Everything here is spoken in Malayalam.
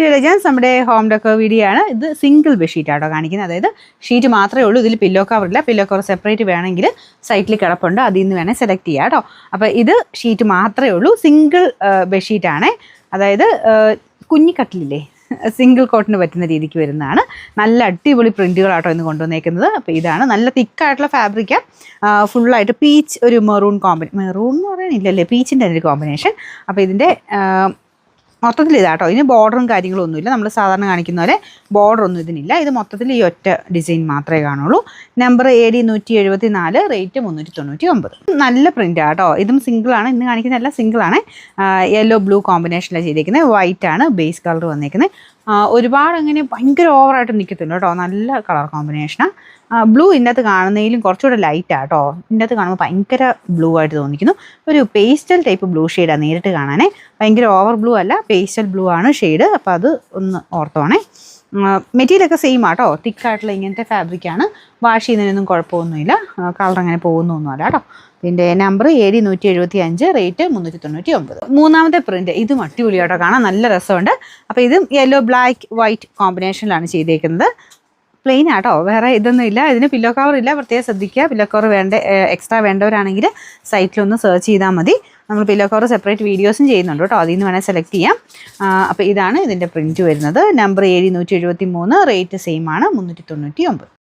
ടു ലെജൻസ് നമ്മുടെ ഹോം ഡെക്കർ വീഡിയോ ആണ്. ഇത് സിംഗിൾ ബെഡ്ഷീറ്റ് ആട്ടോ കാണിക്കുന്നത്. അതായത് ഷീറ്റ് മാത്രമേ ഉള്ളൂ, ഇതിൽ പില്ലോ കവറില്ല. പില്ലോ കവർ സെപ്പറേറ്റ് വേണമെങ്കിൽ സൈറ്റിൽ കിടപ്പുണ്ട്, അതിൽ നിന്ന് വേണേൽ സെലക്ട് ചെയ്യാം കേട്ടോ. അപ്പോൾ ഇത് ഷീറ്റ് മാത്രമേ ഉള്ളൂ, സിംഗിൾ ബെഡ്ഷീറ്റാണ്. അതായത് കുഞ്ഞിക്കട്ടിലില്ലേ, സിംഗിൾ കോട്ടിന് പറ്റുന്ന രീതിക്ക് വരുന്നതാണ്. നല്ല അടിപൊളി പ്രിൻറ്റുകളാട്ടോ ഇന്ന് കൊണ്ടുവന്നേക്കുന്നത്. അപ്പോൾ ഇതാണ് നല്ല തിക്കായിട്ടുള്ള ഫാബ്രിക്, ഫുള്ളായിട്ട് പീച്ച് ഒരു മെറൂൺ മെറൂൺ എന്ന് പറയാനില്ലല്ലേ, പീച്ചിൻ്റെ ഒരു കോമ്പിനേഷൻ. അപ്പോൾ ഇതിൻ്റെ മൊത്തത്തിൽ ഇതാട്ടോ. ഇതിന് ബോർഡറും കാര്യങ്ങളും ഒന്നുമില്ല, നമ്മൾ സാധാരണ കാണിക്കുന്ന പോലെ ബോർഡറൊന്നും ഇതിനില്ല. ഇത് മൊത്തത്തിൽ ഈ ഒറ്റ ഡിസൈൻ മാത്രമേ കാണുള്ളൂ. Number AD 174, rate 399. നല്ല പ്രിൻ്റാണ് കേട്ടോ. ഇതും സിംഗിളാണ്, ഇന്ന് കാണിക്കുന്ന എല്ലാം സിംഗിളാണ്. യെല്ലോ ബ്ലൂ കോമ്പിനേഷനിലാണ് ചെയ്തേക്കുന്നത്. വൈറ്റ് ആണ് ബേസ് കളർ വന്നേക്കുന്നത്. ഒരുപാട് അങ്ങനെ ഭയങ്കര ഓവറായിട്ട് നിൽക്കത്തില്ല കേട്ടോ, നല്ല കളർ കോമ്പിനേഷനാണ്. ബ്ലൂ ഇതിൻ്റെ അകത്ത് കാണുന്നതിലും കുറച്ചുകൂടെ ലൈറ്റാണ് കേട്ടോ. ഇതിൻ്റെ അകത്ത് കാണുമ്പോൾ ഭയങ്കര ബ്ലൂ ആയിട്ട് തോന്നിക്കുന്നു. ഒരു പേസ്റ്റൽ ടൈപ്പ് ബ്ലൂ ഷെയ്ഡാണ് നേരിട്ട് കാണാനേ. ഭയങ്കര ഓവർ ബ്ലൂ അല്ല, പേസ്റ്റൽ ബ്ലൂ ആണ് ഷെയ്ഡ്. അപ്പോൾ അത് ഒന്ന് ഓർത്തോണേ. മെറ്റീരിയലൊക്കെ സെയിം ആട്ടോ, തിക്കായിട്ടുള്ള ഇങ്ങനത്തെ ഫാബ്രിക്കാണ്. വാഷ് ചെയ്യുന്നതിനൊന്നും കുഴപ്പമൊന്നുമില്ല, കളർ അങ്ങനെ പോകുന്നൊന്നുമല്ല കേട്ടോ. ഇതിൻ്റെ നമ്പർ AD 175, റേറ്റ് 399. മൂന്നാമത്തെ പ്രിൻറ്റ് ഇതും അടിപൊളിയാട്ടോ, കാണാൻ നല്ല രസമുണ്ട്. അപ്പോൾ ഇതും യെല്ലോ ബ്ലാക്ക് വൈറ്റ് കോമ്പിനേഷനിലാണ് ചെയ്തേക്കുന്നത്. പ്ലെയിൻ ആട്ടോ, വേറെ ഇതൊന്നും ഇല്ല. ഇതിന് പില്ലോ കവർ ഇല്ല, പ്രത്യേകം ശ്രദ്ധിക്കുക. പില്ലോ കവർ എക്സ്ട്രാ വേണ്ടവരാണെങ്കിൽ സൈറ്റിലൊന്ന് സെർച്ച് ചെയ്താൽ മതി. നമ്മൾ പില്ലോ കവർ സെപ്പറേറ്റ് വീഡിയോസും ചെയ്യുന്നുണ്ട് കേട്ടോ, അതിൽ നിന്ന് വേണേൽ സെലക്ട് ചെയ്യാം. അപ്പോൾ ഇതാണ് ഇതിൻ്റെ പ്രിൻറ്റ് വരുന്നത്. നമ്പർ AD 173, റേറ്റ് സെയിം ആണ് 399.